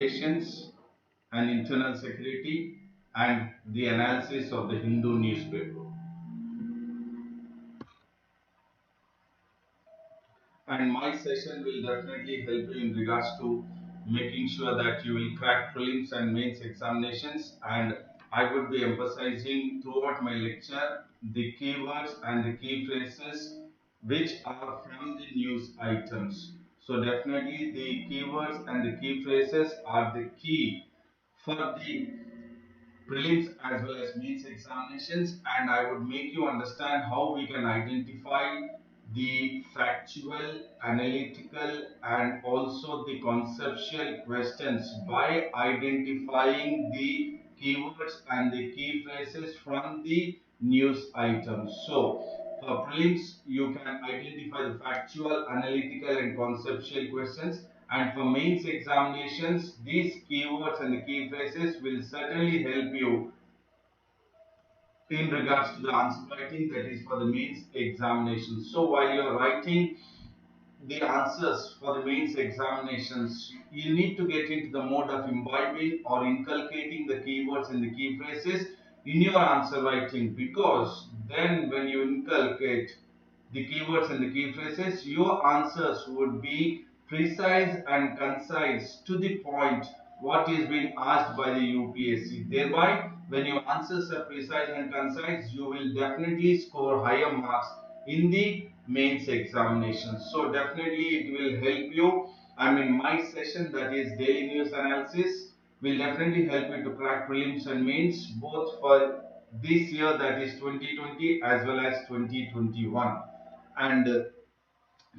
Relations and internal security and the analysis of the Hindu newspaper. And my session will definitely help you in regards to making sure that you will crack prelims and mains examinations. And I would be emphasizing throughout my lecture the keywords and the key phrases which are from the news items. So definitely the keywords and the key phrases are the key for the prelims as well as mains examinations, and I would make you understand how we can identify the factual, analytical, and also the conceptual questions by identifying the keywords and the key phrases from the news items. So, for prelims, you can identify the factual, analytical, and conceptual questions. And for mains examinations, these keywords and the key phrases will certainly help you in regards to the answer writing, that is for the mains examination. So while you are writing the answers for the mains examinations, you need to get into the mode of imbibing or inculcating the keywords and the key phrases in your answer writing, because then when you inculcate the keywords and the key phrases, your answers would be precise and concise to the point what is being asked by the UPSC. Thereby, when your answers are precise and concise, you will definitely score higher marks in the mains examination. So definitely it will help you. I mean, my session, that is daily news analysis, will definitely help you to crack prelims and mains both for this year, that is 2020, as well as 2021. And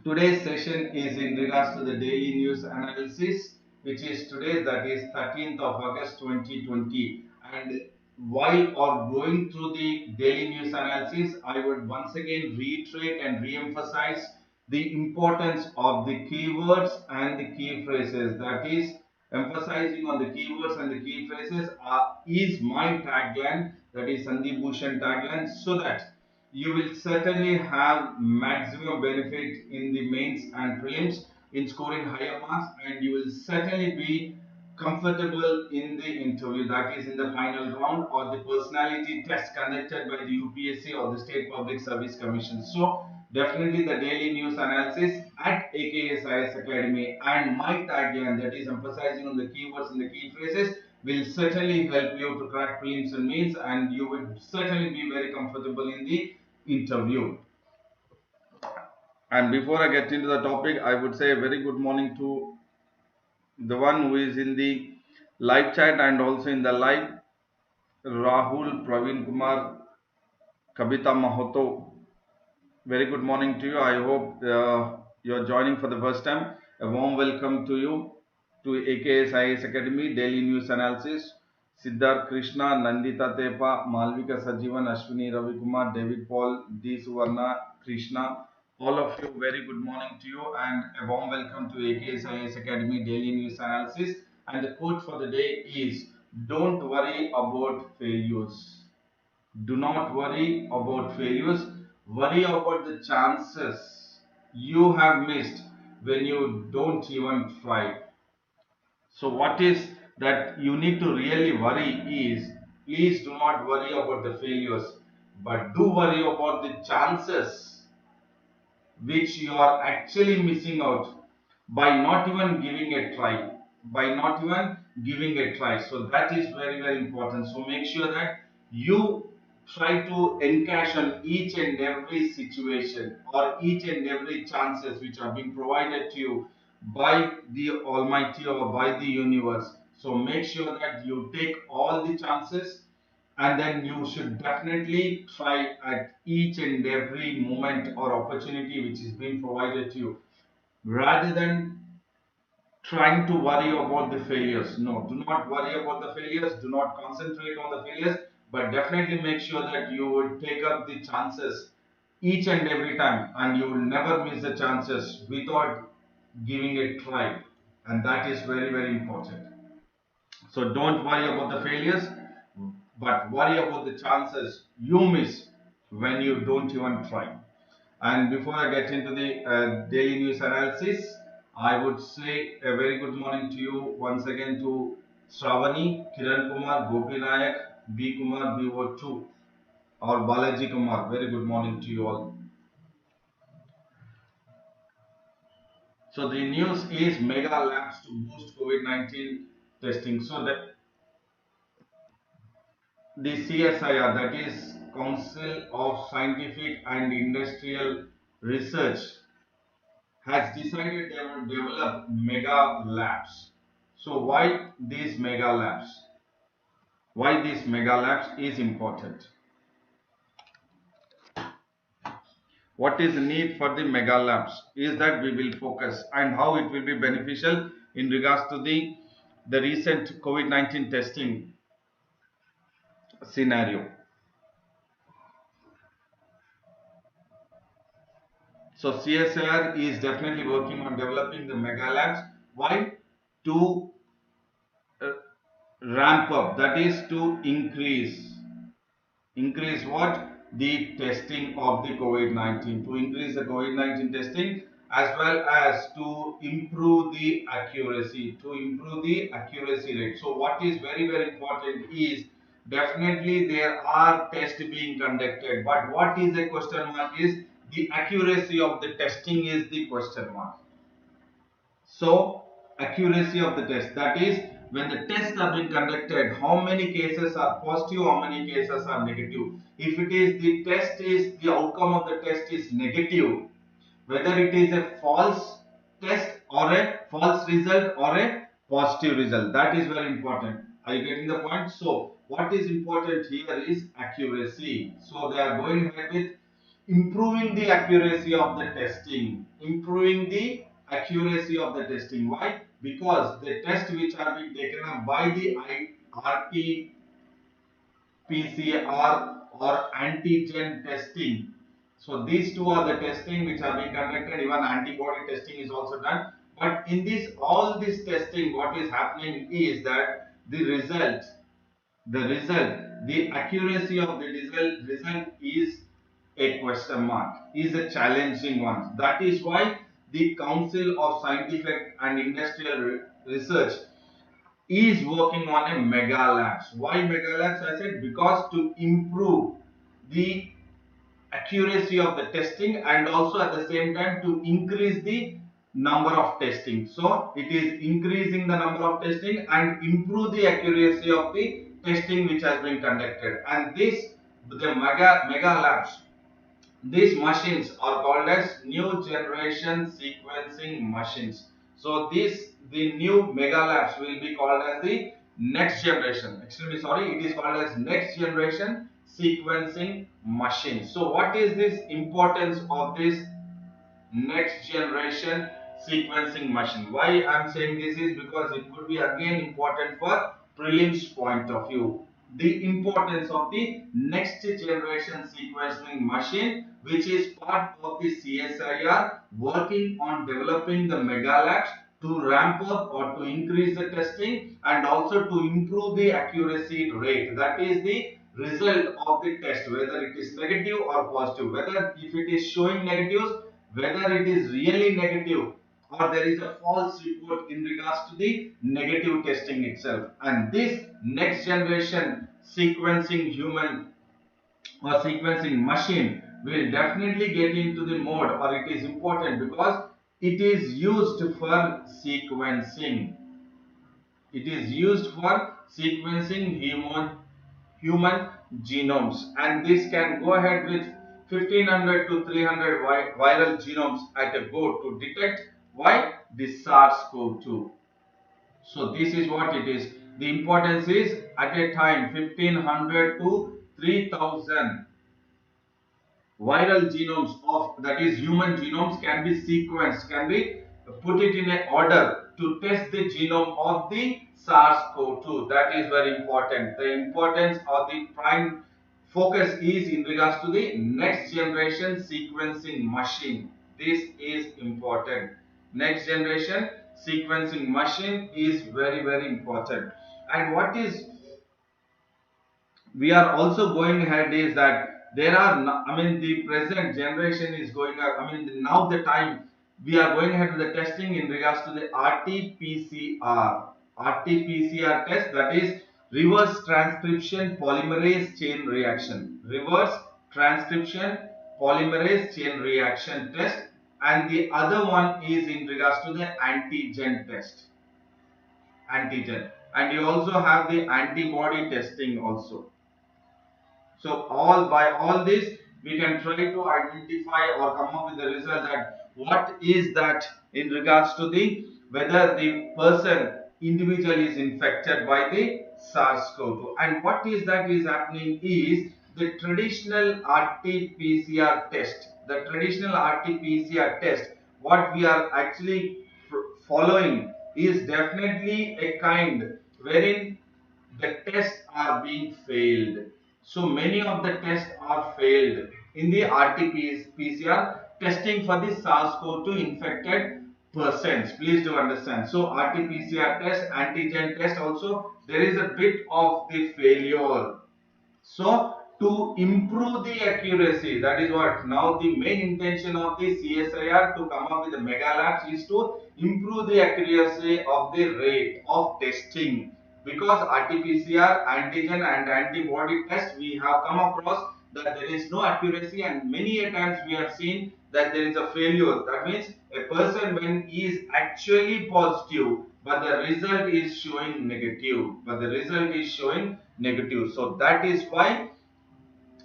today's session is in regards to the daily news analysis, which is today, that is 13th of August 2020. And while or going through the daily news analysis, I would once again reiterate and re-emphasize the importance of the keywords and the key phrases. That is, emphasizing on the keywords and the key phrases is my tagline, that is Sandeep Bhushan tagline, so that you will certainly have maximum benefit in the mains and prelims in scoring higher marks, and you will certainly be comfortable in the interview, that is in the final round or the personality test conducted by the UPSC or the State Public Service Commission. So definitely the daily news analysis at AKS IS Academy and my tagline, that is emphasizing on the keywords and the key phrases, will certainly help you to crack prelims and mains, and you would certainly be very comfortable in the interview. And before I get into the topic, I would say a very good morning to the one who is in the live chat and also in the live, Rahul, Praveen Kumar, Kabita Mahoto. Very good morning to you. I hope you're joining for the first time. A warm welcome to you to AKS Academy Daily News Analysis. Siddharth Krishna, Nandita Tepa, Malvika Sajivan, Ashwini Ravikumar, David Paul, D. Suvarna, Krishna. All of you, very good morning to you and a warm welcome to AKS Academy Daily News Analysis. And the quote for the day is, don't worry about failures. Do not worry about failures. Worry about the chances you have missed when you don't even try. So what is that you need to really worry is, please do not worry about the failures, but do worry about the chances which you are actually missing out by not even giving a try. By not even giving a try. So that is very, very important. So make sure that you try to encash on each and every situation or each and every chances which are being provided to you by the Almighty or by the universe. So make sure that you take all the chances, and then you should definitely try at each and every moment or opportunity which is being provided to you, rather than trying to worry about the failures. No, do not worry about the failures, do not concentrate on the failures, but definitely make sure that you would take up the chances each and every time, and you will never miss the chances without giving a try, and that is very, very important. So don't worry about the failures, but worry about the chances you miss when you don't even try. And before I get into the daily news analysis, I would say a very good morning to you once again to Shravani, Kiran Kumar, Gopi Nayak, B Kumar, BO2, or Balaji Kumar. Very good morning to you all. So the news is mega labs to boost COVID-19 testing. So that the CSIR, that is Council of Scientific and Industrial Research, has decided they will develop mega labs. So why these mega labs? Why these mega labs is important? What is the need for the mega labs is that we will focus and how it will be beneficial in regards to the recent COVID-19 testing scenario. So CSIR is definitely working on developing the mega labs. Why? To uh, ramp up, that is to increase what? The testing of the COVID-19, to increase the COVID-19 testing as well as to improve the accuracy rate. So what is very important is definitely there are tests being conducted, but what is the question mark is the accuracy of the testing is the question mark. So accuracy of the test, that is when the tests are being conducted, how many cases are positive, how many cases are negative. If it is the outcome of the test is negative, whether it is a false test or a false result or a positive result, that is very important. Are you getting the point? So what is important here is accuracy. So they are going ahead with improving the accuracy of the testing, why? Because the tests which are being taken up by the RT PCR or antigen testing. So these two are the testing which are being conducted. Even antibody testing is also done. But in all this testing, what is happening is that the accuracy of the result is a question mark, is a challenging one. That is why the Council of Scientific and Industrial Research is working on a mega labs. Why mega labs? I said because to improve the accuracy of the testing and also at the same time to increase the number of testing. So it is increasing the number of testing and improve the accuracy of the testing which has been conducted. And the mega labs, these machines are called as new generation sequencing machines. So the new mega labs will be called as the next generation. Extremely sorry, it is called as next generation sequencing machine. So what is this importance of this next generation sequencing machine? Why I am saying this is because it could be again important for prelims point of view. The importance of the next generation sequencing machine, which is part of the CSIR working on developing the mega labs to ramp up or to increase the testing and also to improve the accuracy rate. That is the result of the test, whether it is negative or positive, whether if it is showing negatives, whether it is really negative or there is a false report in regards to the negative testing itself. And this next generation sequencing human or sequencing machine will definitely get into the mode, or it is important because it is used for sequencing. It is used for sequencing human genomes, and this can go ahead with 1500 to 300 viral genomes at a go to detect why the SARS-CoV-2. So this is what it is. The importance is at a time 1500 to 3000 viral genomes of, that is human genomes, can be sequenced, can be put it in an order to test the genome of the SARS-CoV-2. That is very important. The importance of the prime focus is in regards to the next generation sequencing machine. This is important. Next generation sequencing machine is very important. And what is we are also going ahead is that there are, I mean, the present generation is going up. I mean, now the time we are going ahead with the testing in regards to the RT-PCR. RT-PCR test, that is reverse transcription polymerase chain reaction. Reverse transcription polymerase chain reaction test, and the other one is in regards to the antigen test. Antigen, and you also have the antibody testing also. So by all this, we can try to identify or come up with the result that what is that in regards to the whether the person individual is infected by the SARS-CoV-2, and what is that is happening is the traditional RT-PCR test. The traditional RT-PCR test, what we are actually following is definitely a kind wherein the tests are being failed. So many of the tests are failed in the RT-PCR testing for the SARS-CoV-2 infected persons. Please do understand. So RT-PCR test, antigen test also, there is a bit of the failure. So to improve the accuracy, that is what now the main intention of the CSIR to come up with the mega labs is to improve the accuracy of the rate of testing, because RT-PCR, antigen and antibody test we have come across that there is no accuracy, and many a times we have seen that there is a failure. That means a person when he is actually positive but the result is showing negative, so that is why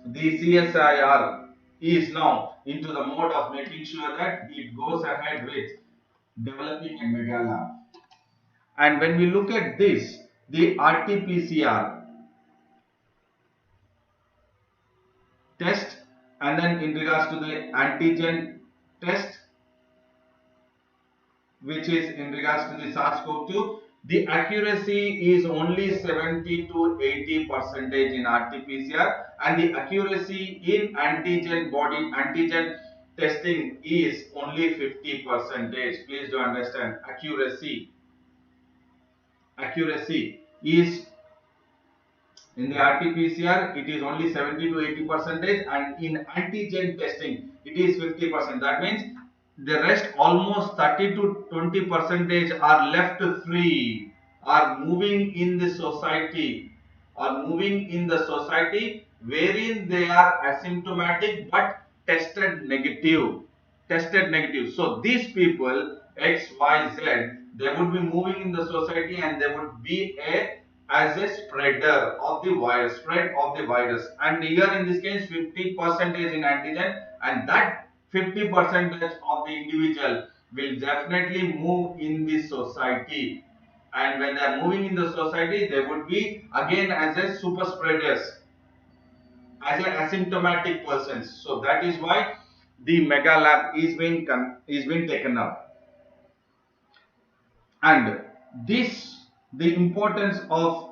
the CSIR is now into the mode of making sure that it goes ahead with developing a mega lab. And when we look at this, the RT-PCR test, and then in regards to the antigen test, which is in regards to the SARS-CoV-2, the accuracy is only 70 to 80% in RT-PCR, and the accuracy in antigen testing is only 50%. Please do understand, accuracy is in the RT-PCR it is only 70 to 80%, and in antigen testing it is 50%. That means the rest almost 30 to 20% are left free, are moving in the society, wherein they are asymptomatic but tested negative. So these people X, Y, Z, they would be moving in the society and they would be as a spreader of the virus, and here in this case 50% in antigen, and that 50% of the individual will definitely move in the society, and when they are moving in the society they would be again as a super spreaders, as an asymptomatic persons. So that is why the mega lab is being taken up. And the importance of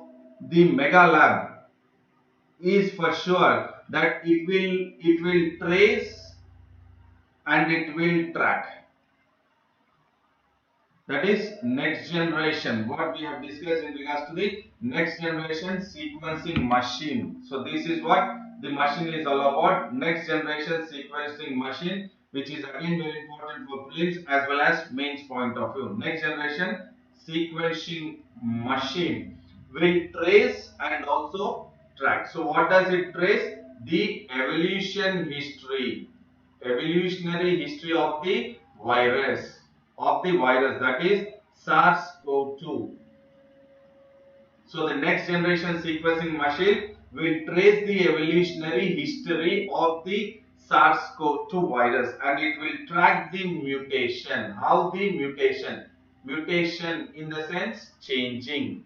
the mega lab is for sure that it will trace and it will track. That is next generation, what we have discussed in regards to the next generation sequencing machine. So this is what the machine is all about, next generation sequencing machine, which is again very important for prelims as well as mains point of view. Next generation sequencing machine will trace and also track. So what does it trace? The evolutionary history of the virus, that is SARS-CoV-2. So the next generation sequencing machine will trace the evolutionary history of the SARS-CoV-2 virus, and it will track the mutation. How the mutation in the sense changing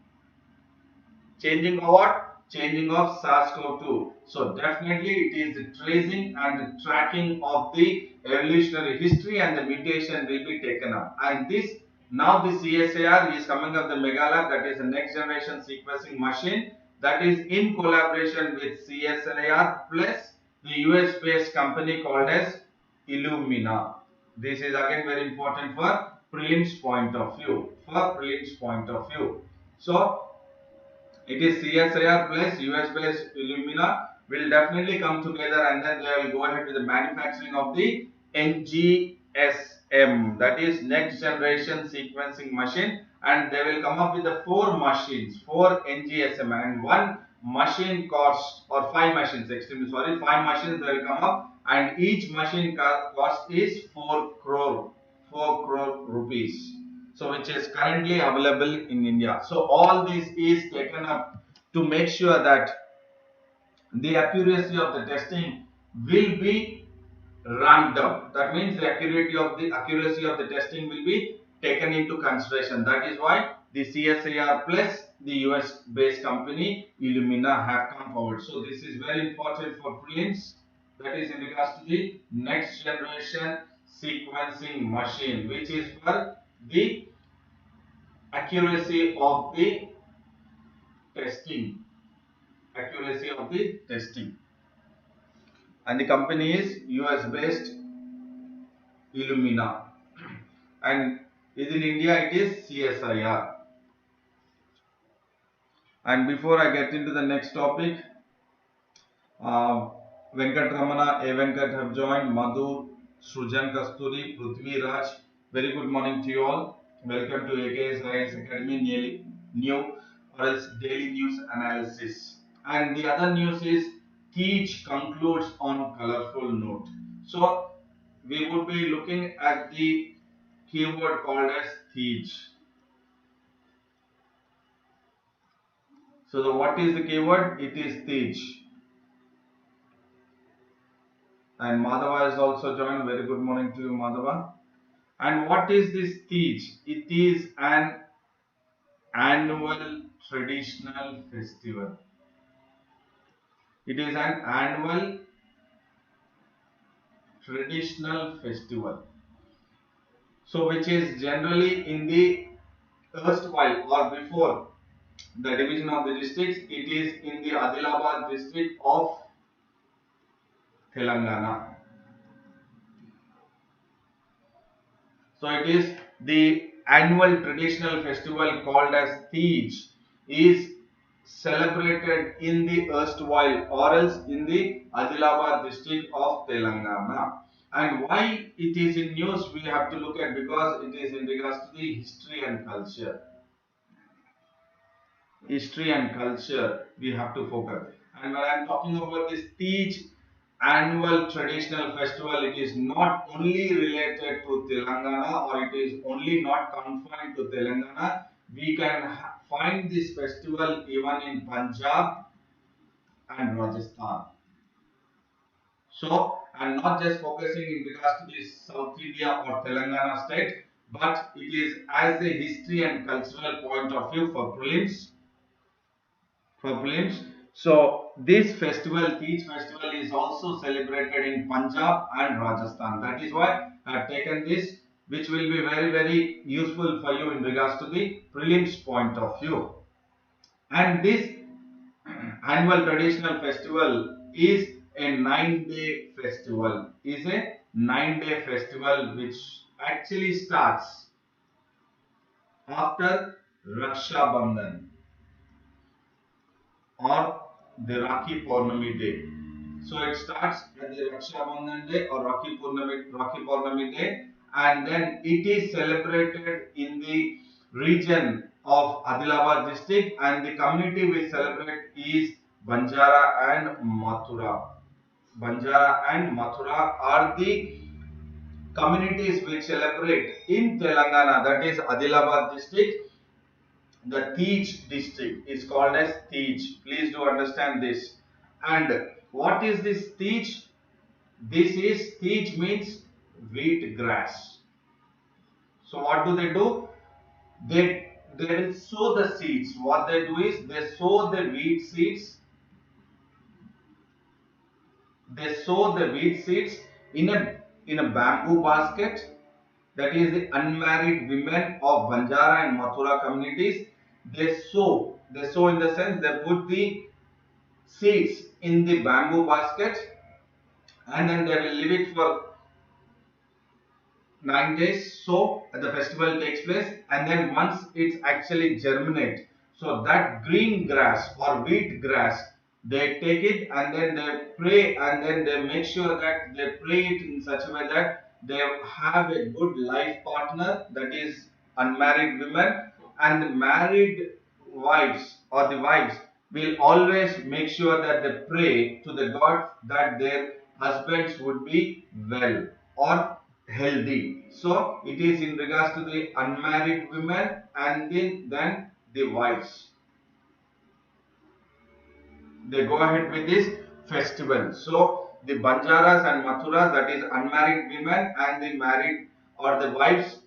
of what? Changing of SARS-CoV-2. So definitely it is tracing and tracking of the evolutionary history, and the mutation will be taken up. And this now the CSIR is coming up the mega lab, that is the next generation sequencing machine, that is in collaboration with CSIR plus the US based company called as Illumina. This is again very important for prelims point of view. So it is CSIR plus US based Illumina will definitely come together, and then they will go ahead with the manufacturing of the NGS NGSM, that is next generation sequencing machine, and they will come up with the four machines, four NGSM, and one machine cost, or five machines, extremely sorry, five machines they will come up, and each machine cost is 4 crore rupees. So which is currently available in India. So all this is taken up to make sure that the accuracy of the testing will be ramped up. That means the accuracy of the testing will be taken into consideration. That is why the CSIR plus the US based company Illumina have come forward. So this is very important for prelims. That is in regards to the next generation sequencing machine, which is for the accuracy of the testing. Accuracy of the testing. And the company is US based Illumina, and is in India it is CSIR. And before I get into the next topic, Venkat Ramana, A Venkat have joined, Madhu, Srujan Kasturi, Prithvi Raj. Very good morning to you all. Welcome to AKS Science Academy new or else daily news analysis. And the other news is Teach concludes on colorful note. So we would be looking at the keyword called as Teach. So what is the keyword? It is Teach. And Madhava is also joined. Very good morning to you, Madhava. And what is this Teach? It is an annual traditional festival. It is an annual traditional festival. So which is generally in the erstwhile or before the division of the districts, it is in the Adilabad district of Telangana. So it is the annual traditional festival called as Teej is celebrated in the erstwhile or else in the Adilabad district of Telangana. And why it is in news we have to look at, because it is in regards to the history and culture. History and culture we have to focus. And when I am talking about this Teej annual traditional festival, it is not only related to Telangana, or it is only not confined to Telangana. We can find this festival even in Punjab and Rajasthan. So I'm not just focusing in regards to this South India or Telangana state, but it is as a history and cultural point of view for prelims. So this festival, Teej festival, is also celebrated in Punjab and Rajasthan. That is why I have taken this, which will be very useful for you in regards to the prelims point of view. And this annual traditional festival is a 9-day festival. Is a 9-day festival which actually starts after Raksha Bandhan or the Rakhi Purnami day. So it starts at the Raksha Bandhan day or Rakhi Purnami day, and then it is celebrated in the region of Adilabad district, and the community we celebrate is Banjara and Mathura. Banjara and Mathura are the communities which celebrate in Telangana, that is Adilabad district. The Teej district is called as Teej. Please do understand this. And what is this Teej? This is Teej means wheat grass. So what do? They will sow the seeds. What they do is they sow the wheat seeds. They sow the wheat seeds in a bamboo basket. That is the unmarried women of Banjara and Mathura communities. They sow in the sense they put the seeds in the bamboo basket, and then they will leave it for 9 days. So the festival takes place, and then once it's actually germinate, so that green grass or wheat grass, they take it and then they pray, and then they make sure that they pray it in such a way that they have a good life partner, that is unmarried women, and the married wives or the wives will always make sure that they pray to the God that their husbands would be well or healthy. So it is in regards to the unmarried women and then the wives. They go ahead with this festival. So the Banjaras and Mathuras, that is unmarried women, and the married or the wives,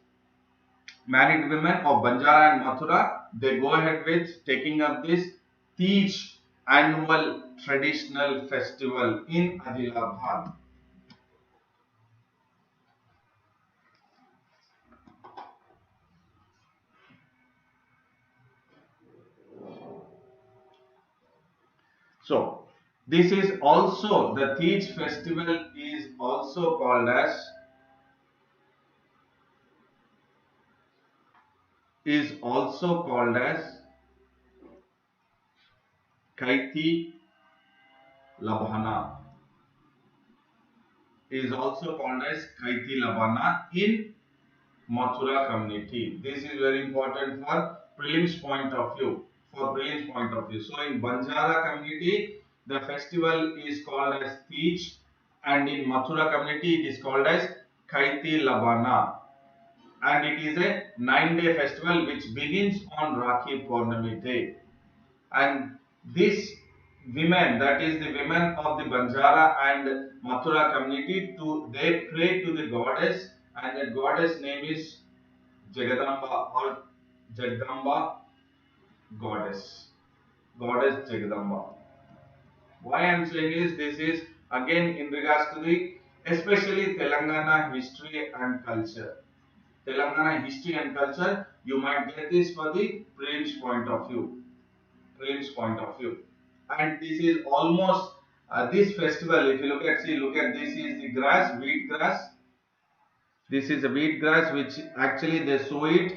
married women of Banjara and Mathura, they go ahead with taking up this Teej annual traditional festival in Adilabad. So this is also the Teej festival is also called as Kaiti Labhana, is also called as Kaiti Labhana in Mathura community. This is very important for prelims point of view. For prelims point of view. So in Banjara community, the festival is called as Teej, and in Mathura community, it is called as Kaiti Labana. And it is a 9-day festival which begins on Rakhi Purnami day. And this women, that is the women of the Banjara and Mathura community, they pray to the goddess, and the goddess name is Jagadamba or Jagdamba goddess. Goddess Jagadamba. Why I am saying is, this is again in regards to the especially Telangana history and culture. Telangana history and culture, you might get this for the prelims point of view. Prelims point of view. And this is almost this festival. If you look at this is the grass, wheat grass. This is a wheat grass which actually they sow it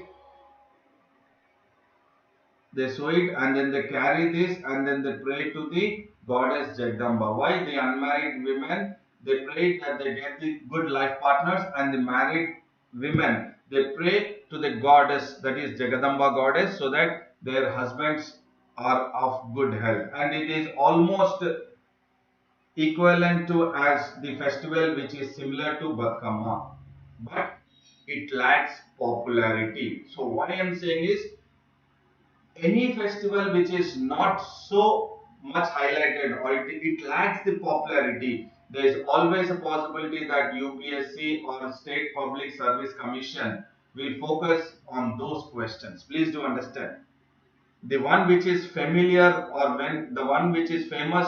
and then they carry this and then they pray to the goddess Jagdamba. Why? The unmarried women, they pray that they get the good life partners, and the married women, they pray to the goddess, that is Jagadamba goddess, so that their husbands are of good health. And it is almost equivalent to as the festival which is similar to Batkama, but it lacks popularity. So what I am saying is, any festival which is not so much highlighted or it lacks the popularity, there is always a possibility that UPSC or State Public Service Commission will focus on those questions. Please do understand. The one which is familiar or when the one which is famous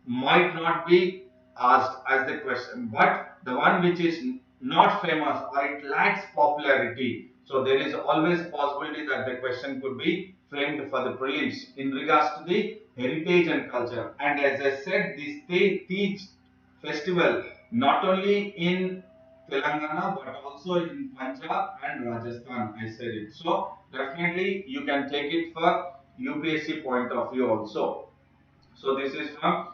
might not be asked as the question, but the one which is not famous or it lacks popularity, so there is always possibility that the question could be framed for the prelims in regards to the heritage and culture. And as I said, this Teej festival not only in Telangana but also in Punjab and Rajasthan, I said it. So definitely you can take it for UPSC point of view also. So this is from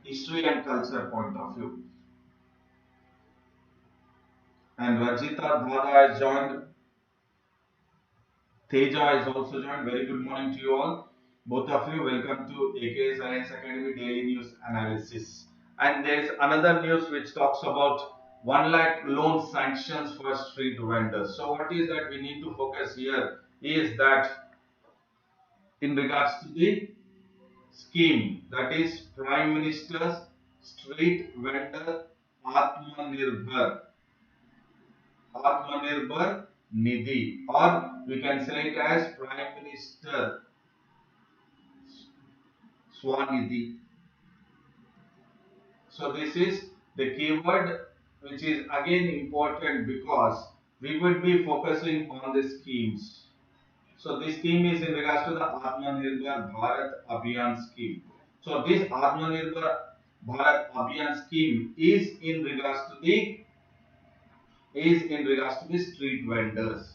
history and culture point of view. And Rajita Dhada has joined. Teja is also joined. Very good morning to you all. Both of you, welcome to AKS Science Academy Daily News Analysis. And there is another news which talks about 1 lakh loan sanctions for street vendors. So what is that we need to focus here is that in regards to the scheme, that is Prime Minister's Street Vendor Atmanirbhar Nidhi, or we can say it as Prime Minister Swanidhi. So this is the keyword which is again important because we will be focusing on the schemes. So this scheme is in regards to the Atmanirbhar Bharat Abhiyan scheme. So this Atmanirbhar Bharat Abhiyan scheme is in regards to the street vendors.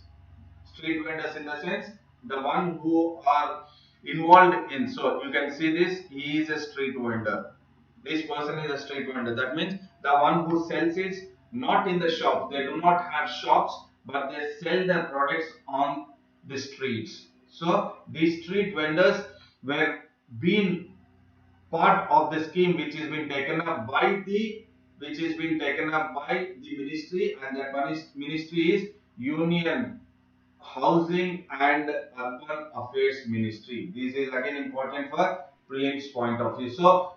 Street vendors in the sense the one who are involved in. So you can see this. He is a street vendor. This person is a street vendor. That means the one who sells is not in the shop. They do not have shops, but they sell their products on the streets. So these street vendors were being part of the scheme which has been taken up by the ministry, and that ministry is Union Housing and Urban Affairs Ministry. This is again important for prelims point of view. So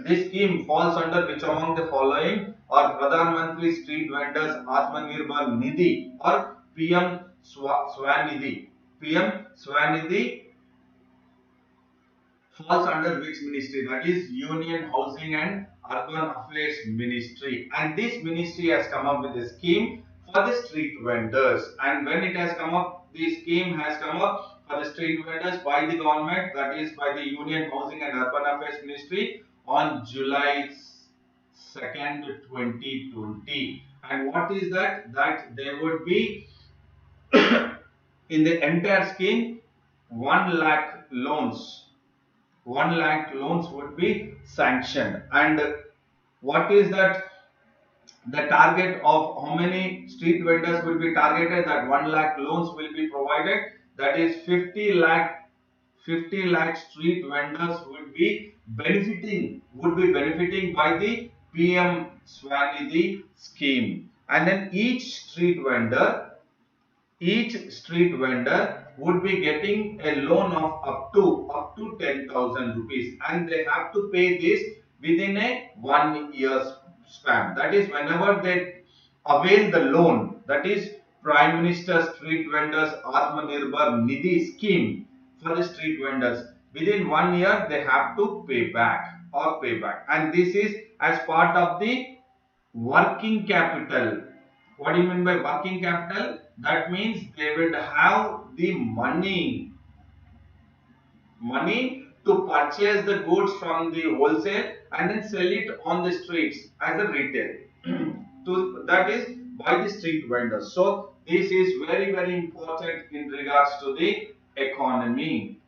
this scheme falls under which among the following? Or Pradhan Mantri Street Vendors Atmanirbhar Nidhi or PM Swanidhi. PM Swanidhi falls under which ministry? That is Union Housing and Urban Affairs Ministry. And this ministry has come up with a scheme for the street vendors. And when it has come up, the scheme has come up for the street vendors by the government, that is by the Union Housing and Urban Affairs Ministry on July 2nd, 2020. And what is that? That there would be in the entire scheme 1 lakh loans. 1 lakh loans would be sanctioned. And what is that? The target of how many street vendors will be targeted? That 1 lakh loans will be provided. That is 50 lakh street vendors would be benefiting by the PM Swanidhi scheme. And then each street vendor would be getting a loan of up to 10,000 rupees, and they have to pay this within a 1 year span. That is, whenever they avail the loan, that is Prime Minister Street Vendors Atmanirbhar Nidhi scheme for the street vendors, within 1 year they have to pay back. And this is as part of the working capital. What do you mean by working capital? That means they will have the money to purchase the goods from the wholesale and then sell it on the streets as a retail. That is by the street vendors. So this is very, very important in regards to the economy.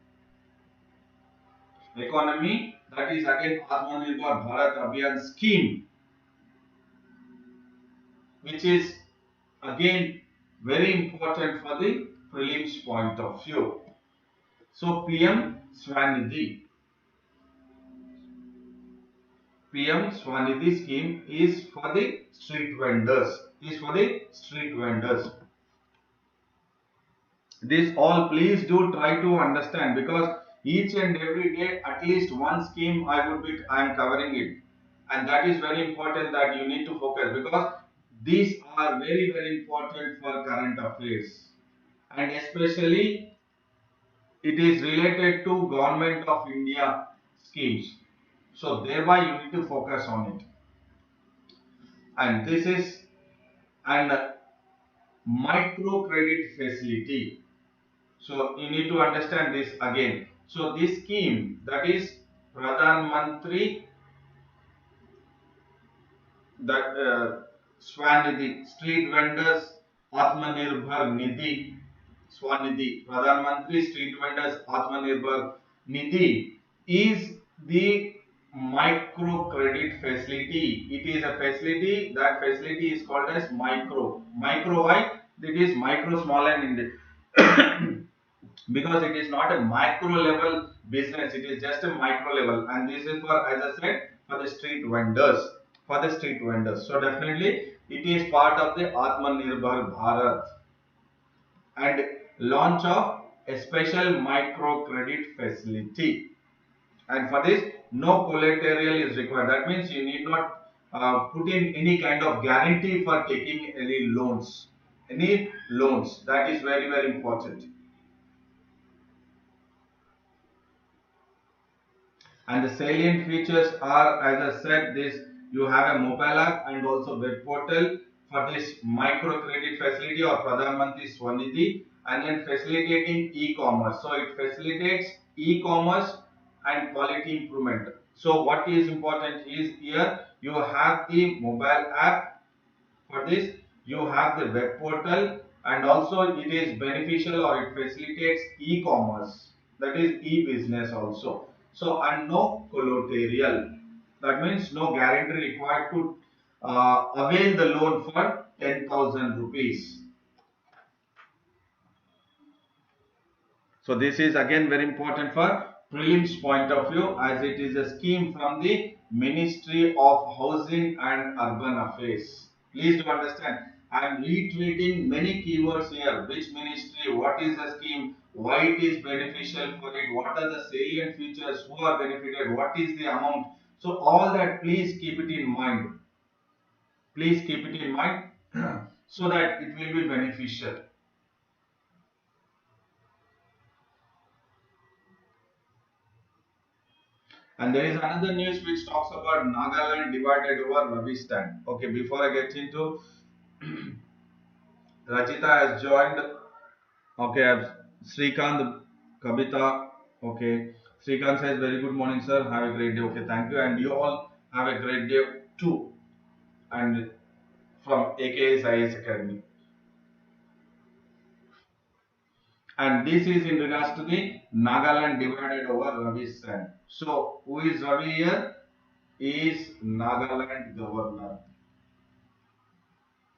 That is again Atmanirbhar Bharat Abhiyan scheme, which is again very important for the prelims point of view. So PM Swanidhi scheme is for the street vendors. This all please do try to understand, because each and every day at least one scheme I am covering it, and that is very important that you need to focus, because these are very, very important for current affairs, and especially it is related to Government of India schemes. So thereby you need to focus on it. And this is an microcredit facility. So you need to understand this again. So this scheme, that is Pradhan Mantri Swanidhi, Street Vendors Atmanirbhar Nidhi, Swanidhi, Pradhan Mantri Street Vendors Atmanirbhar Nidhi is the microcredit facility. It is a facility. That facility is called as micro. Micro why? It is micro, small and because it is not a macro level business, it is just a micro level, and this is for, as I said, for the street vendors. So definitely it is part of the Atmanirbhar Bharat and launch of a special micro credit facility. And for this, no collateral is required. That means you need not put in any kind of guarantee for taking any loans. That is very, very important. And the salient features are, as I said, this you have a mobile app and also web portal for this micro credit facility or Pradhan Mantri Swanidhi, and then facilitating e-commerce. So it facilitates e-commerce and quality improvement. So what is important is here you have the mobile app. For this you have the web portal, and also it is beneficial or it facilitates e-commerce, that is e-business also. So, and no collateral. That means no guarantee required to avail the loan for 10,000 rupees. So this is again very important for prelims point of view, as it is a scheme from the Ministry of Housing and Urban Affairs. Please do understand, I am retweeting many keywords here. Which ministry, what is the scheme, why it is beneficial for it, what are the salient features, who are benefited, what is the amount. So all that please keep it in mind. Please keep it in mind so that it will be beneficial. And there is another news which talks about Nagaland divided over Ravistan. Okay, before I get into Rachita has joined. Okay, Srikant, Kabita. Okay, Srikant says very good morning, sir. Have a great day. Okay, thank you, and you all have a great day too. And from AKS IS Academy. And this is in regards to the Nagaland divided over Ravistan. So, who is Ravi here? Is Nagaland governor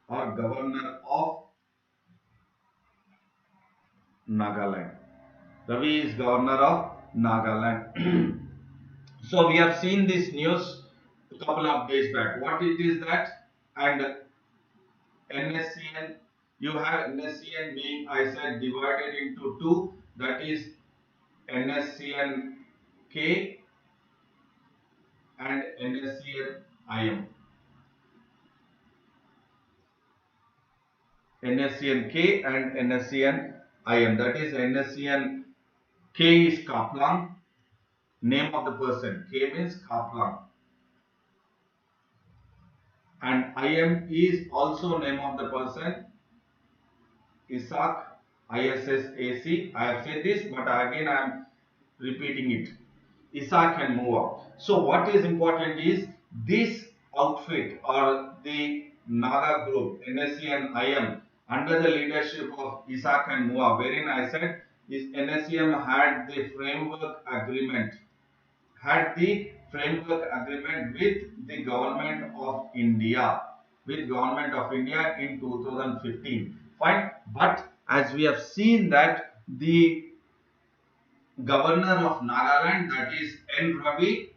or governor of Nagaland. Ravi is governor of Nagaland. So we have seen this news a couple of days back. What it is that, and NSCN, you have NSCN being, I said, divided into two. That is NSCN K and NSCN IM. NSCN K and NSCN IM. That is NSCN K is Kaplan, name of the person. K means Kaplan. And IM is also name of the person, Isaac, ISSAC. I have said this, but again I am repeating it. Isaac and Mua. So what is important is this outfit or the Naga group, NSCN IM, under the leadership of Isaac and Mua, wherein I said is NSCM had the framework agreement with the government of India, in 2015. Fine, but as we have seen that the governor of Nagaland, that is N. Ravi,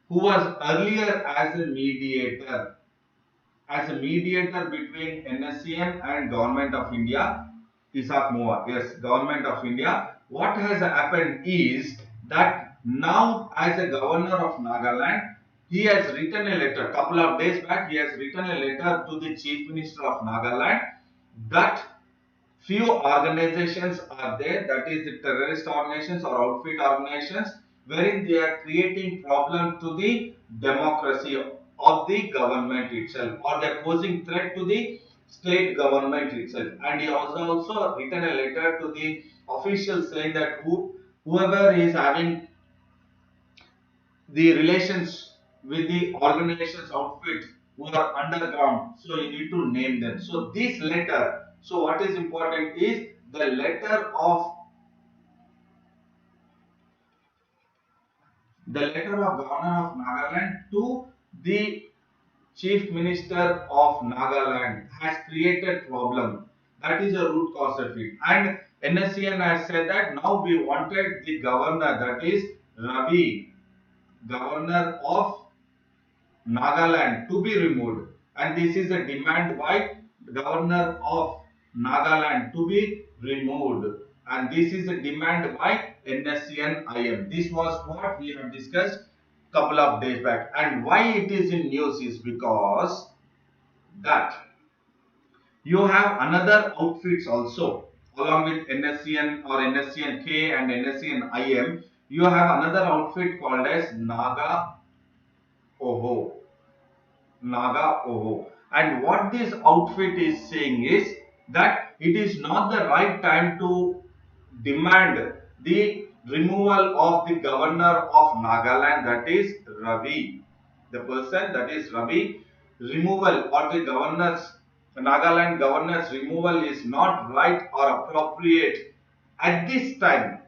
who was earlier as a mediator between NSCM and government of India, Isaac Moa, yes, government of India. What has happened is that now as a governor of Nagaland, he has written a letter, couple of days back, he has written a letter to the Chief Minister of Nagaland that few organizations are there, that is the terrorist organizations or outfit organizations, wherein they are creating problem to the democracy of the government itself, or they are posing threat to the state government itself. And he has also written a letter to the officials saying that whoever is having the relations with the organizations outfit who are underground, so you need to name them. So this letter, so what is important is the letter of Governor of Nagaland to the Chief Minister of Nagaland has created problem. That is a root cause of it. And NSCN has said that now we wanted the governor, that is Ravi, governor of Nagaland, to be removed. And this is a demand by governor of Nagaland to be removed. And this is a demand by NSCN IM. This was what we have discussed couple of days back. And why it is in news is because that you have another outfits also along with NSCN or NSCN-K and NSCN-IM. You have another outfit called as Naga Oho. And what this outfit is saying is that it is not the right time to demand the removal of the governor of Nagaland, that is Ravi. The person, that is Ravi, removal or the Nagaland governor's removal is not right or appropriate at this time,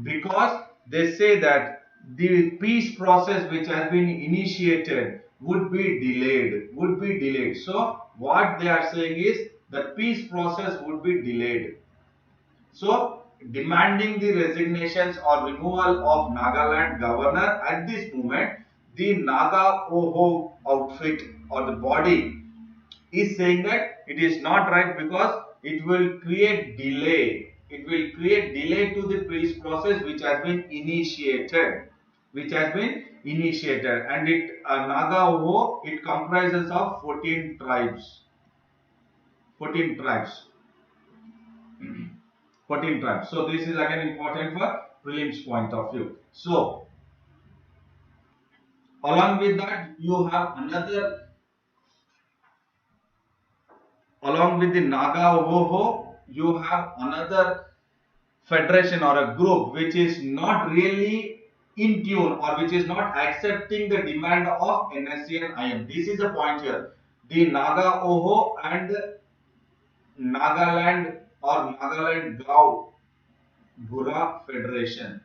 because they say that the peace process which has been initiated would be delayed. So what they are saying is the peace process would be delayed. So demanding the resignations or removal of Nagaland governor at this moment, the Naga Oho outfit or the body is saying that it is not right because it will create delay. It will create delay to the peace process which has been initiated. And it Naga Oho, it comprises of 14 tribes. 14 tribes. 14 tribes. So this is again important for prelims point of view. So along with that, you have another, along with the Naga Oho, you have another federation or a group which is not really in tune or which is not accepting the demand of NSC and IM. This is the point here. The Naga Oho and Nagaland or Nagaland Gao Bura Federation.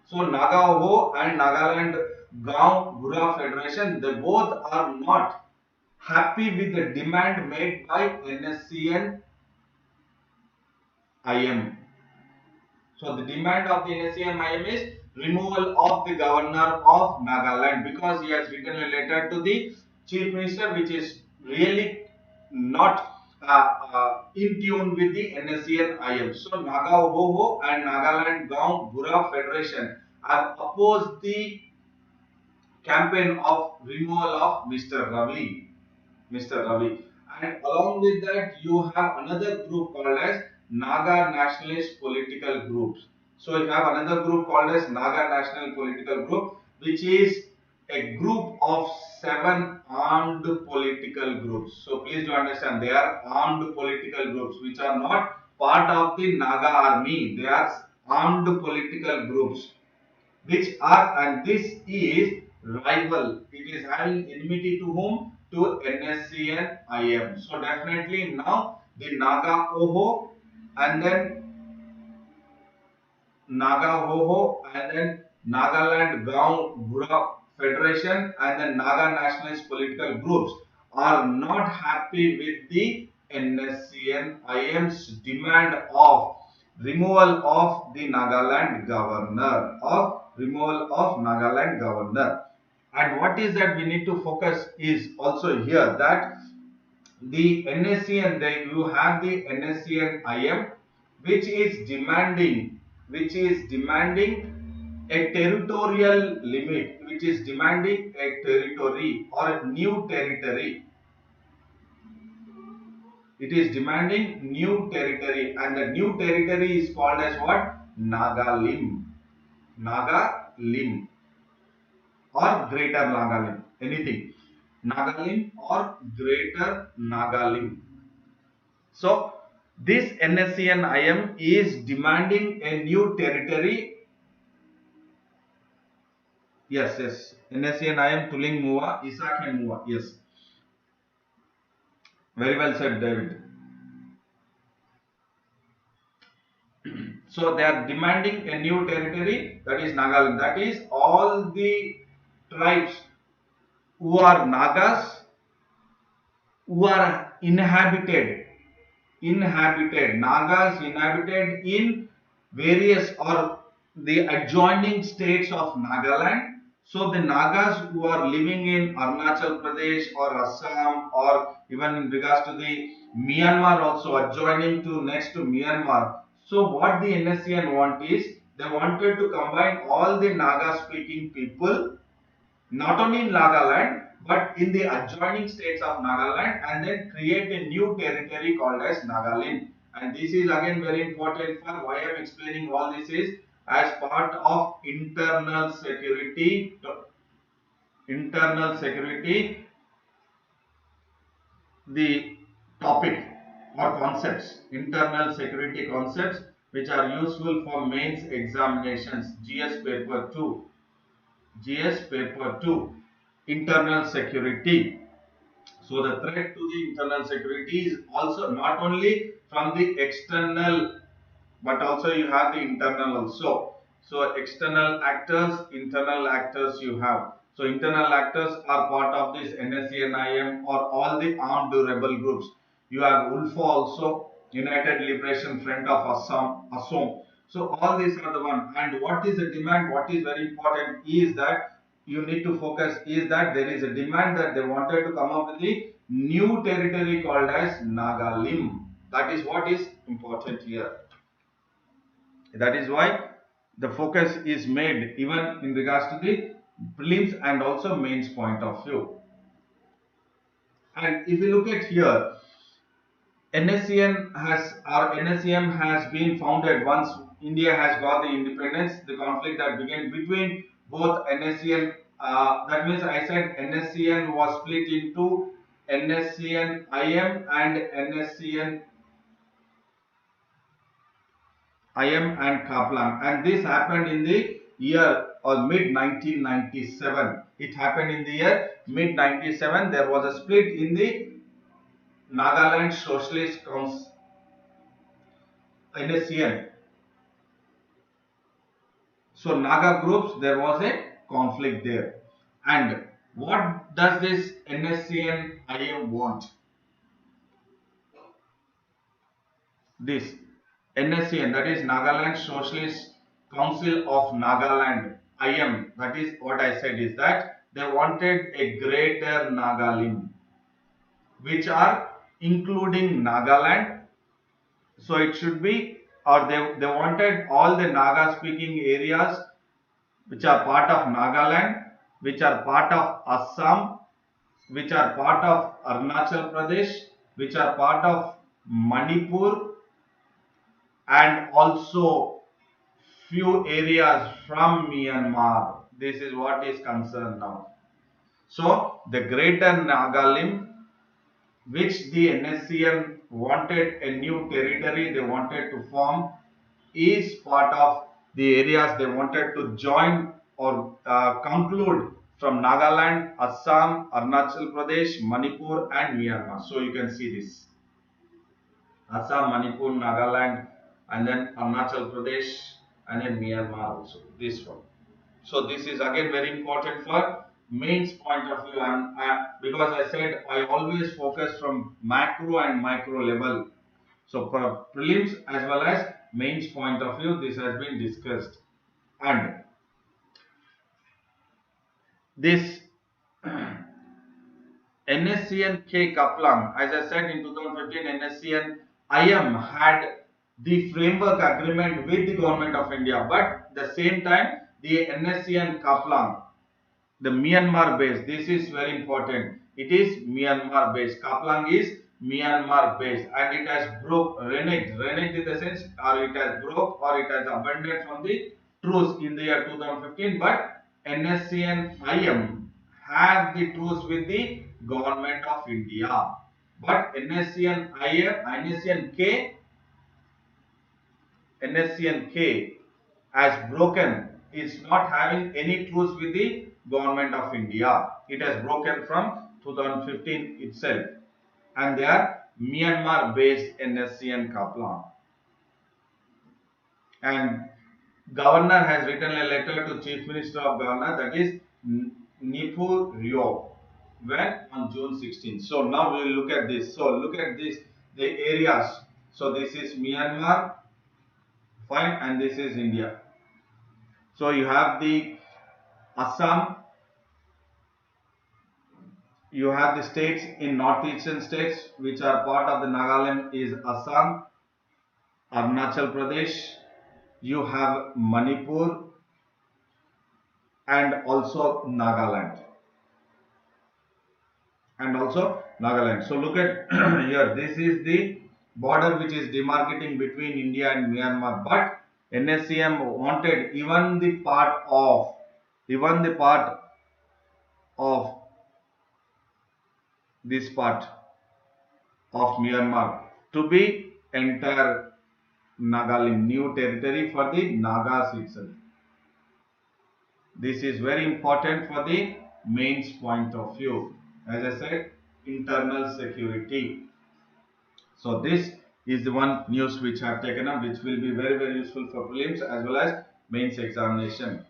So Naga Oho and Nagaland Gaon Bura Federation, they both are not happy with the demand made by NSC and IM. So the demand of the NSC and IM is removal of the governor of Nagaland because he has written a letter to the chief minister which is really not in tune with the NSC and IM. So Naga Oho and Nagaland Gaon Bura Federation have opposed the campaign of removal of Mr. Ravi. And along with that, you have another group called as Naga Nationalist Political Groups. So you have another group called as Naga National Political Group, which is a group of 7 armed political groups. So please do understand, they are armed political groups which are not part of the Naga army. They are armed political groups which are, and this is rival. It is having enmity to whom? To NSC and IM. So definitely now the Naga Oho and then Nagaland Gaon Bura Federation and then Naga Nationalist political groups are not happy with the NSC and IM's demand of removal of the Nagaland governor, And what is that we need to focus is also here that the NSC and you have the NSC and IM which is demanding a territorial limit, which is demanding a territory or a new territory. It is demanding new territory, and the new territory is called as what? Nagalim or Greater Nagalim, anything. Nagalim or Greater Nagalim. So this NSC and IM is demanding a new territory. Yes. NSC and IM Tuling Muwa, Isaac and Muwa. Yes. Very well said, David. So they are demanding a new territory, that is Nagaland. That is all the tribes who are Nagas, who are inhabited Nagas inhabited in various or the adjoining states of Nagaland. So the Nagas who are living in Arunachal Pradesh or Assam or even in regards to the Myanmar also adjoining to next to Myanmar. So what the NSCN want is they wanted to combine all the Naga speaking people not only in Nagaland but in the adjoining states of Nagaland and then create a new territory called as Nagaland. And this is again very important for why I am explaining all this is as part of internal security, the topic or concepts, internal security concepts which are useful for mains examinations, GS paper 2, internal security. So the threat to the internal security is also not only from the external but also you have the internal also. So external actors, internal actors you have. So internal actors are part of this NSCN-IM or all the armed rebel groups. You have ULFA also, United Liberation Front of Assam. So all these are the one. And what is the demand? What is very important is that you need to focus is that there is a demand that they wanted to come up with the new territory called as Nagalim. That is what is important here. That is why the focus is made even in regards to the prelims and also mains point of view. And if you look at here, NSCM has been founded once India has got the independence. The conflict that began between both NSCN, that means I said NSCN was split into NSCN IM and NSCN IM and Kaplan, and this happened in the year or mid 1997. It happened in the year mid 97. There was a split in the Nagaland Socialist Council, NSCN. So Naga groups, there was a conflict there. And what does this NSCN IM want? This NSCN, that is Nagaland Socialist Council of Nagaland, IM, that is what I said is that they wanted a greater Nagalim, which are including Nagaland. So it should be, or they wanted all the Naga speaking areas which are part of Nagaland, which are part of Assam, which are part of Arunachal Pradesh, which are part of Manipur, and also few areas from Myanmar. This is what is concerned now. So the greater Nagalim, which the NSCN wanted a new territory they wanted to form, is part of the areas they wanted to join or conclude from Nagaland, Assam, Arunachal Pradesh, Manipur and Myanmar. So you can see this. Assam, Manipur, Nagaland, and then Arunachal Pradesh, and then Myanmar also, this one. So this is again very important for mains point of view, and because I said I always focus from macro and micro level. So for prelims as well as mains point of view, this has been discussed. And this NSCN K Kaplang, as I said in 2015, NSCN IM had the framework agreement with the government of India, but at the same time the NSCN Kaplang, the Myanmar base, this is very important. It is Myanmar based. Kaplang is Myanmar based, and it has reneged in the sense, or it has broke or it has abandoned from the truce in the year 2015. But NSCN IM had the truce with the government of India. But NSCN K has broken, is not having any truce with the government of India. It has broken from 2015 itself, and they are Myanmar based NSCN Kaplan. And governor has written a letter to Chief Minister of Governor, that is Nipu Rio, when on June 16. So now we will look at this. So look at this, the areas. So this is Myanmar, fine, and this is India. So you have the Assam, you have the states in northeastern states which are part of the Nagaland is Assam, Arunachal Pradesh, you have Manipur and also Nagaland. So look at here, this is the border which is demarcating between India and Myanmar, but NSCM wanted even the part of this part of Myanmar to be entire Nagaland, new territory for the Nagas itself. This is very important for the mains point of view. As I said, internal security. So this is the one news which I have taken up, which will be very useful for prelims as well as mains examination.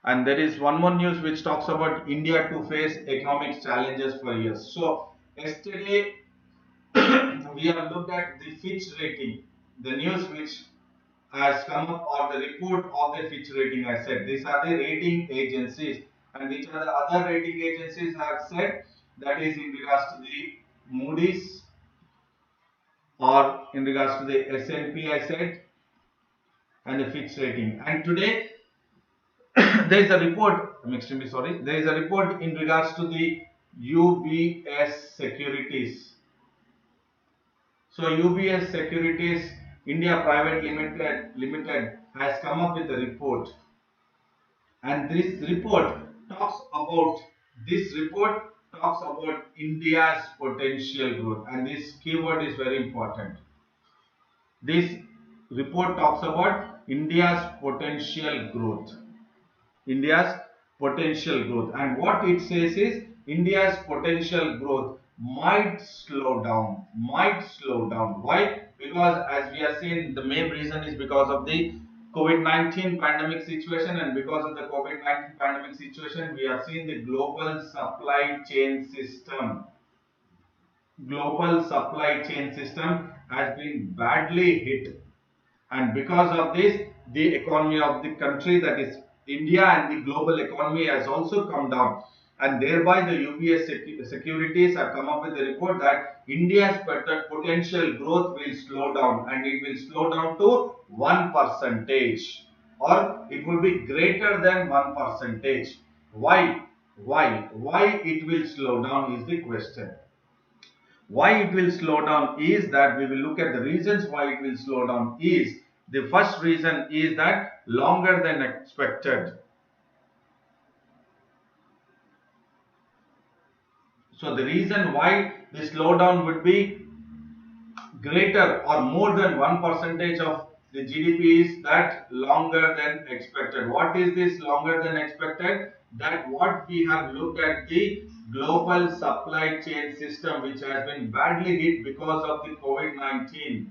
And there is one more news which talks about India to face economic challenges for years. So yesterday we have looked at the Fitch rating, the news which has come up, or the report of the Fitch rating. I said these are the rating agencies, and which are the other rating agencies I have said, that is in regards to the Moody's, or in regards to the S&P I said, and the Fitch rating. And today there is a report, I'm extremely sorry, there is a report in regards to the UBS Securities. So UBS Securities India Private Limited has come up with a report, and this report talks about India's potential growth, and this keyword is very important. This report talks about India's potential growth. India's potential growth, and what it says is India's potential growth might slow down. Why? Because as we have seen, the main reason is because of the COVID-19 pandemic situation, and because of the COVID-19 pandemic situation, we have seen the global supply chain system has been badly hit, and because of this, the economy of the country, that is India, and the global economy has also come down, and thereby the UBS Securities have come up with a report that India's potential growth will slow down, and it will slow down to 1%, or it will be greater than 1%. Why it will slow down is the question. Why it will slow down is that we will look at the reasons why it will slow down. Is the first reason is that longer than expected. So the reason why the slowdown would be greater or more than 1% of the GDP is that longer than expected. What is this longer than expected? That what we have looked at the global supply chain system, which has been badly hit because of the COVID-19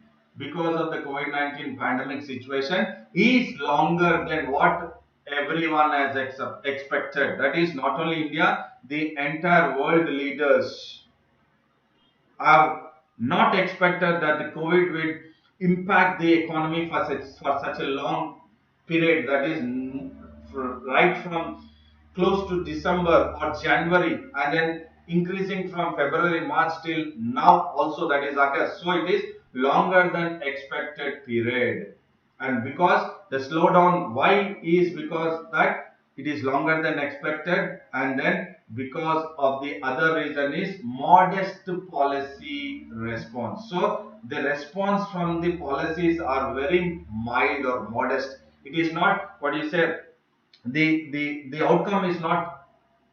pandemic situation, is longer than what everyone has expected. That is not only India, the entire world leaders have not expected that the COVID will impact the economy for such a long period, that is right from close to December or January, and then increasing from February, March till now also, that is August. So it is longer than expected period, and because the slowdown, why is because that it is longer than expected, and then because of the other reason is modest policy response. So the response from the policies are very mild or modest. It is not, what you say, the outcome is not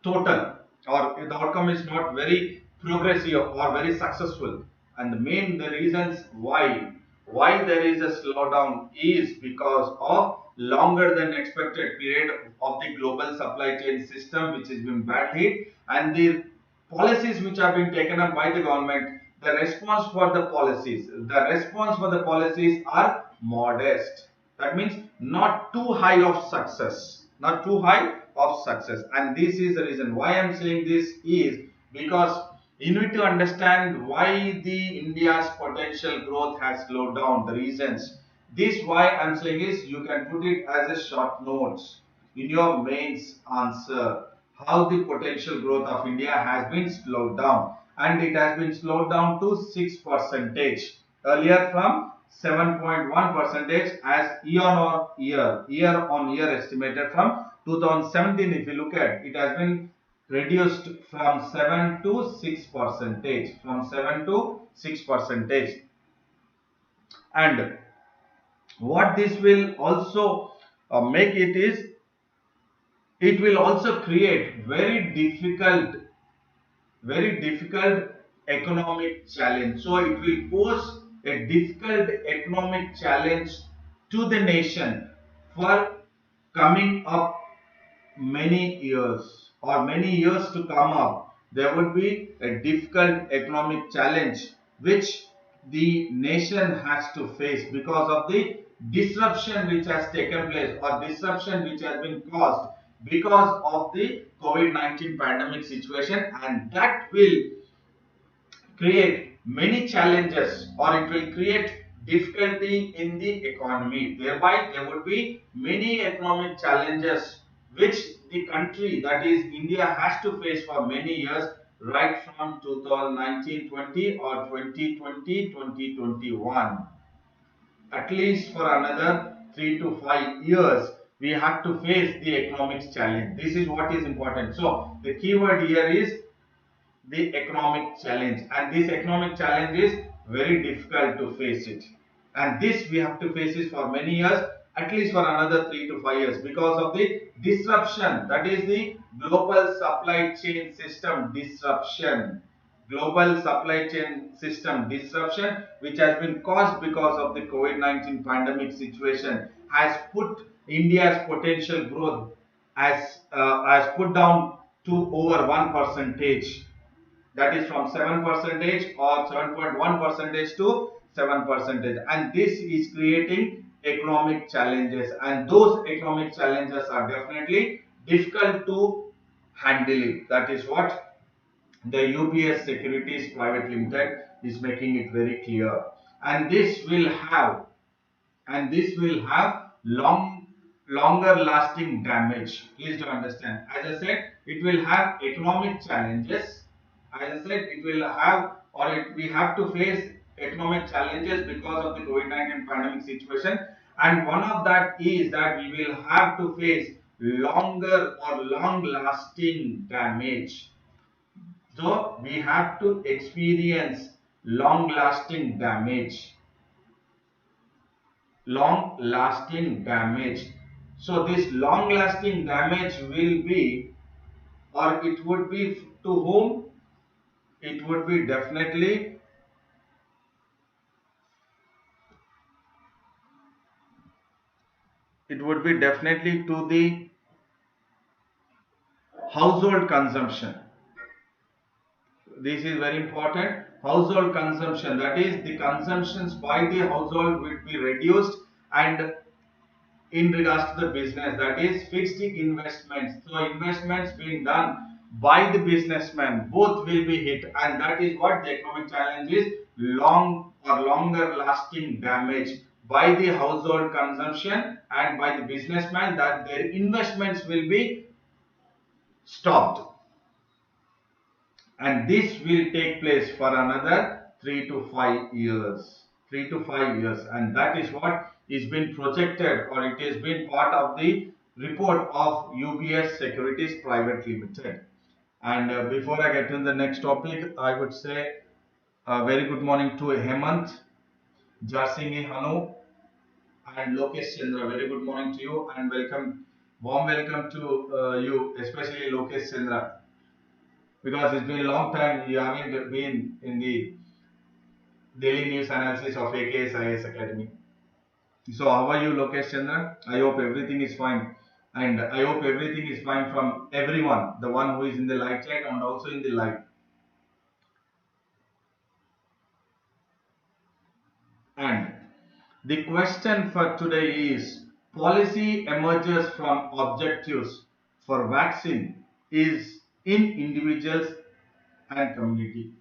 total, or the outcome is not very progressive or very successful. And the reasons why there is a slowdown is because of longer than expected period of the global supply chain system, which has been badly hit, and the policies which have been taken up by the government. The response for the policies are modest. That means not too high of success, and this is the reason why I am saying this is because you need to understand why the India's potential growth has slowed down, the reasons. This why I am saying is you can put it as a short notes in your mains answer, how the potential growth of India has been slowed down, and it has been slowed down to 6%, earlier from 7.1% as year on year estimated from 2017. If you look at, it has been reduced from 7 to 6%, and what this will also make it is, it will also create very difficult economic challenge. So it will pose a difficult economic challenge to the nation for coming up many years, or many years to come up. There would be a difficult economic challenge which the nation has to face because of the disruption which has taken place or disruption which has been caused because of the COVID-19 pandemic situation, and that will create many challenges or it will create difficulty in the economy. Thereby, there would be many economic challenges which the country, that is India, has to face for many years, right from 2019-20 or 2020-2021. At least for another 3 to 5 years, we have to face the economic challenge. This is what is important. So, the keyword here is the economic challenge, and this economic challenge is very difficult to face it, and this we have to face it for many years, at least for another 3 to 5 years, because of the disruption, that is the global supply chain system disruption. Global supply chain system disruption which has been caused because of the COVID-19 pandemic situation has put India's potential growth as put down to over 1%, that is from 7% or 7.1% to 7%, and this is creating economic challenges, and those economic challenges are definitely difficult to handle it. That is what the UBS Securities Private Limited is making it very clear, and this will have longer lasting damage. Please do understand, as I said, it will have economic challenges. As I said, it will have we have to face economic challenges because of the COVID-19 pandemic situation, and one of that is that we will have to face longer or long lasting damage. So we have to experience long lasting damage. Long lasting damage. So this long lasting damage will be, or it would be to whom? It would be definitely to the household consumption. This is very important. Household consumption, that is the consumptions by the household will be reduced, and in regards to the business, that is fixed investments. So investments being done by the businessman, both will be hit, and that is what the economic challenge is, long or longer lasting damage by the household consumption and by the businessman, that their investments will be stopped, and this will take place for another 3 to 5 years. 3 to 5 years, and that is what is been projected, or it has been part of the report of UBS Securities Private Limited. And before I get to the next topic, I would say a very good morning to Hemant, Jarsinghi Hanu, and Lokesh Chandra. Very good morning to you, and warm welcome to you, especially Lokesh Chandra, because it's been a long time you haven't been in the daily news analysis of AKSIS Academy. So how are you, Lokesh Chandra? I hope everything is fine, and I hope everything is fine from everyone, the one who is in the live chat and also in the live. And the question for today is, policy emerges from objectives for vaccine is in individuals and community.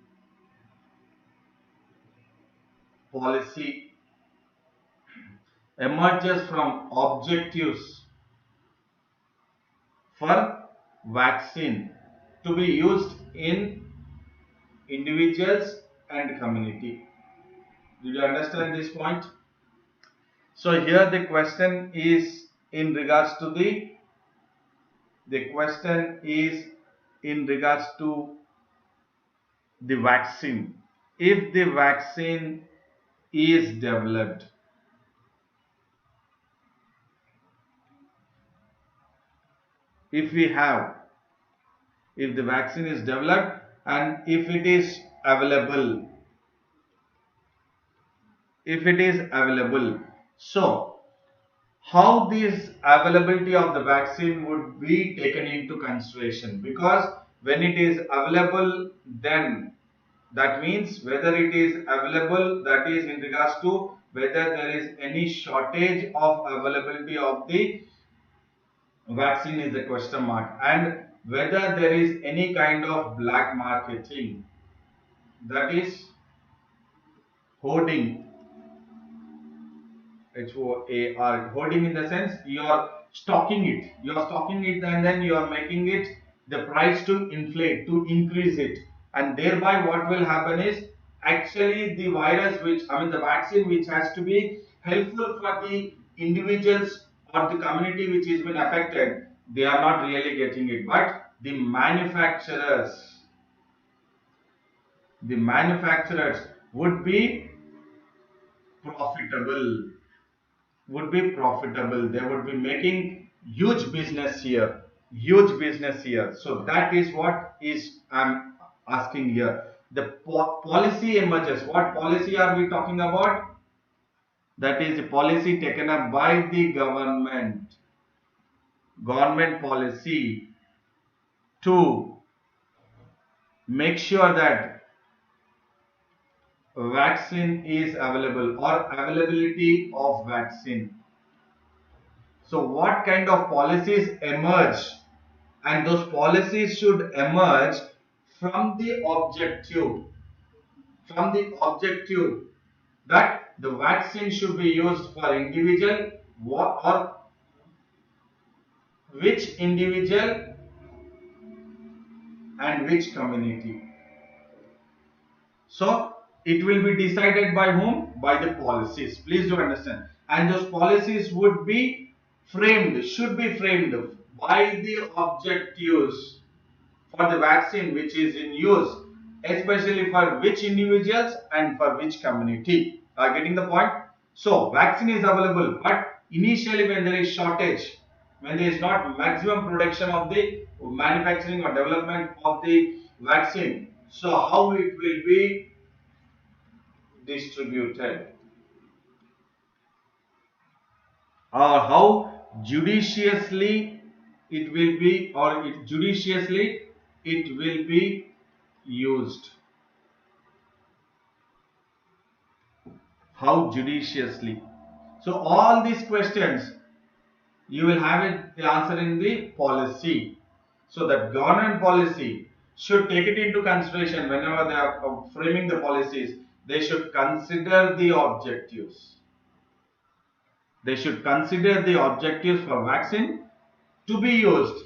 Policy emerges from objectives for vaccine to be used in individuals and community. Did you understand this point? So here the question is in regards to the vaccine. If the vaccine is developed, if the vaccine is developed and if it is available, so how this availability of the vaccine would be taken into consideration? Because when it is available, then That means whether it is available, that is in regards to whether there is any shortage of availability of the vaccine is a question mark, and whether there is any kind of black marketing, that is hoarding. HOAR, hoarding in the sense you are stocking it. You are stocking it and then you are making it the price to inflate, to increase it. And thereby what will happen is actually the virus which, I mean the vaccine which has to be helpful for the individuals or the community which has been affected, they are not really getting it. But the manufacturers would be profitable, they would be making huge business here, so that is what is I'm asking here. The policy emerges. What policy are we talking about? That is the policy taken up by the government policy to make sure that vaccine is available or availability of vaccine. So what kind of policies emerge? And those policies should emerge from the objective, that the vaccine should be used for individual or which individual and which community. So it will be decided by whom? By the policies. Please do understand. And those policies would be framed, should be framed by the objectives for the vaccine which is in use, especially for which individuals and for which community. Are getting the point? So vaccine is available, but initially when there is shortage, when there is not maximum production of the manufacturing or development of the vaccine, so how it will be distributed, or how judiciously it will be, or judiciously it will be used. How judiciously? So all these questions you will have it the answer in the policy. So that government policy should take it into consideration whenever they are framing the policies. They should consider the objectives. They should consider the objectives for vaccine to be used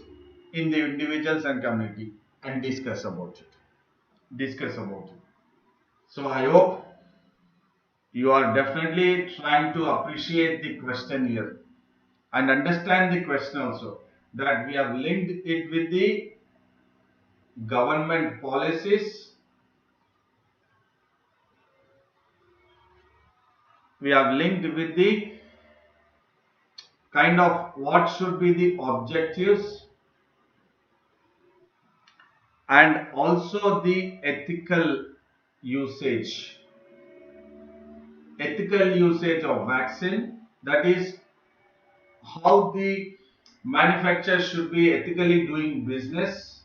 in the individuals and community and discuss about it. So I hope you are definitely trying to appreciate the question here and understand the question also, that we have linked it with the government policies. We have linked with the kind of what should be the objectives and also the ethical usage of vaccine, that is how the manufacturer should be ethically doing business,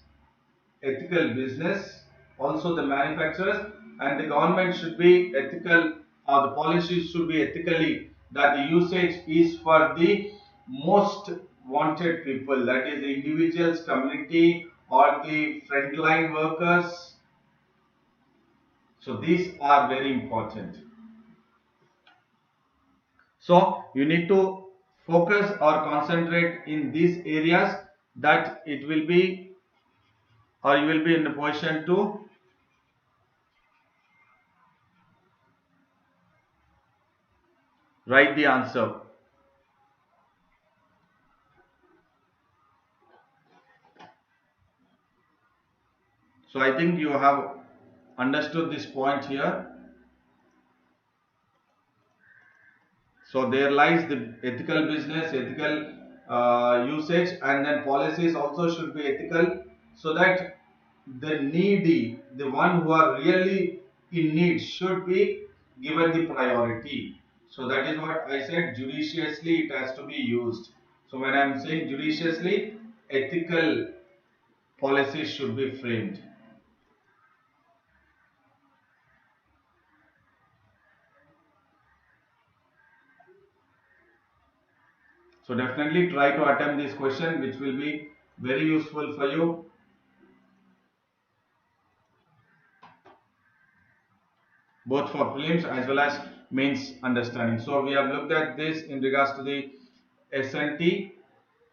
also the manufacturers, and the government should be ethical, or the policies should be ethically, that the usage is for the most wanted people, that is the individuals, community, or the frontline workers. So these are very important. So you need to focus or concentrate in these areas, that it will be, or you will be in a position to write the answer. So I think you have understood this point here. So there lies the ethical business, ethical usage, and then policies also should be ethical, so that the needy, the one who are really in need, should be given the priority. So that is what I said, judiciously it has to be used. So when I am saying judiciously, ethical policies should be framed. So definitely try to attempt this question, which will be very useful for you. Both for prelims as well as mains understanding. So we have looked at this in regards to the SNT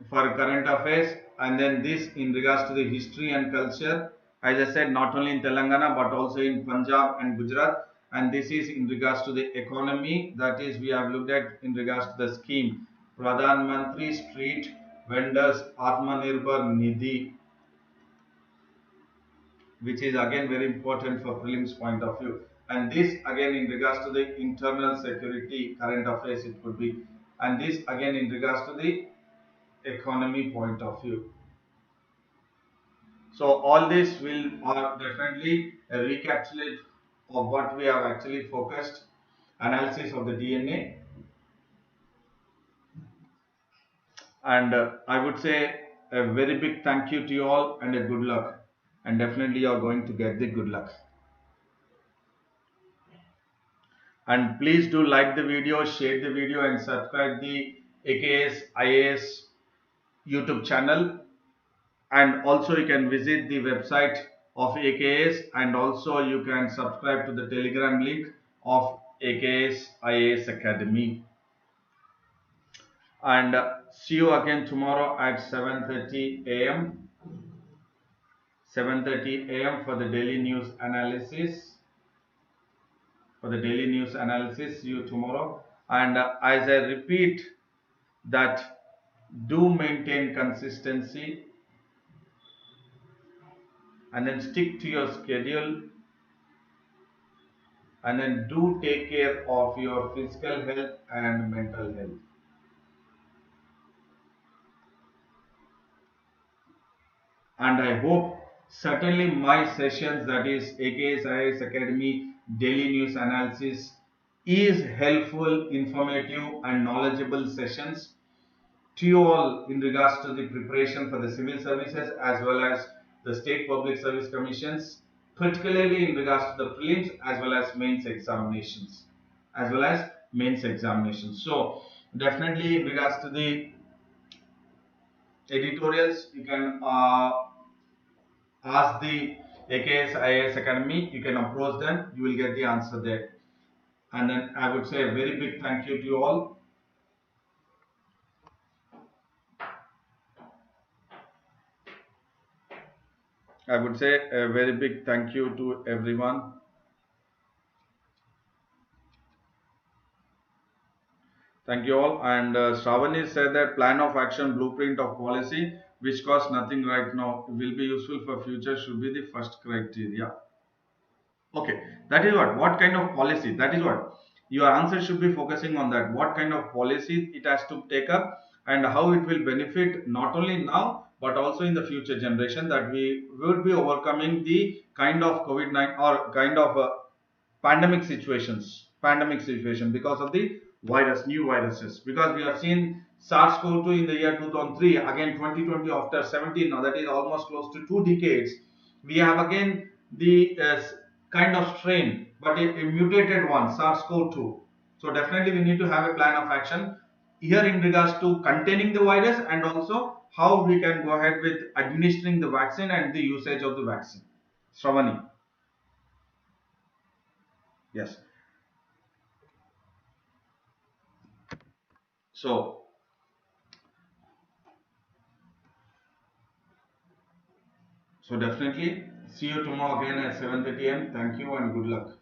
for current affairs, and then this in regards to the history and culture. As I said, not only in Telangana but also in Punjab and Gujarat. And this is in regards to the economy. That is, we have looked at in regards to the scheme Pradhan Mantri Street Vendors Atmanirbhar Nidhi, which is again very important for prelims point of view. And this again in regards to the internal security current affairs it could be, and this again in regards to the economy point of view. So all this will definitely a recapitulate of what we have actually focused analysis of the DNA. And I would say a very big thank you to you all and a good luck, and definitely you are going to get the good luck. And please do like the video, share the video, and subscribe the AKS IAS YouTube channel. And also you can visit the website of AKS, and also you can subscribe to the Telegram link of AKS IAS Academy. And see you again tomorrow at 7:30 a.m. 7:30 a.m. for the daily news analysis. See you tomorrow. And as I repeat that, do maintain consistency and then stick to your schedule, and then do take care of your physical health and mental health. And I hope certainly my sessions, that is AKS IAS Academy daily news analysis, is helpful, informative and knowledgeable sessions to you all in regards to the preparation for the civil services as well as the state public service commissions, particularly in regards to the prelims as well as mains examinations. So definitely in regards to the editorials, you can ask the AKS IAS Academy, you can approach them, you will get the answer there. And then I would say a very big thank you to you all. I would say a very big thank you to everyone. Thank you all. And Shravani said that plan of action, blueprint of policy, which costs nothing right now, will be useful for future, should be the first criteria. Okay, that is what kind of policy, that is what your answer should be focusing on, that what kind of policy it has to take up and how it will benefit not only now but also in the future generation, that we would be overcoming the kind of COVID-19 or kind of pandemic situation because of the new viruses, because we have seen SARS-CoV-2 in the year 2003, again 2020 after 17, now that is almost close to 2 decades, we have again the kind of strain but a mutated one, SARS-CoV-2. So definitely we need to have a plan of action here in regards to containing the virus, and also how we can go ahead with administering the vaccine and the usage of the vaccine. Shravani. Yes. So definitely see you tomorrow again at 7:30 am. Thank you and good luck.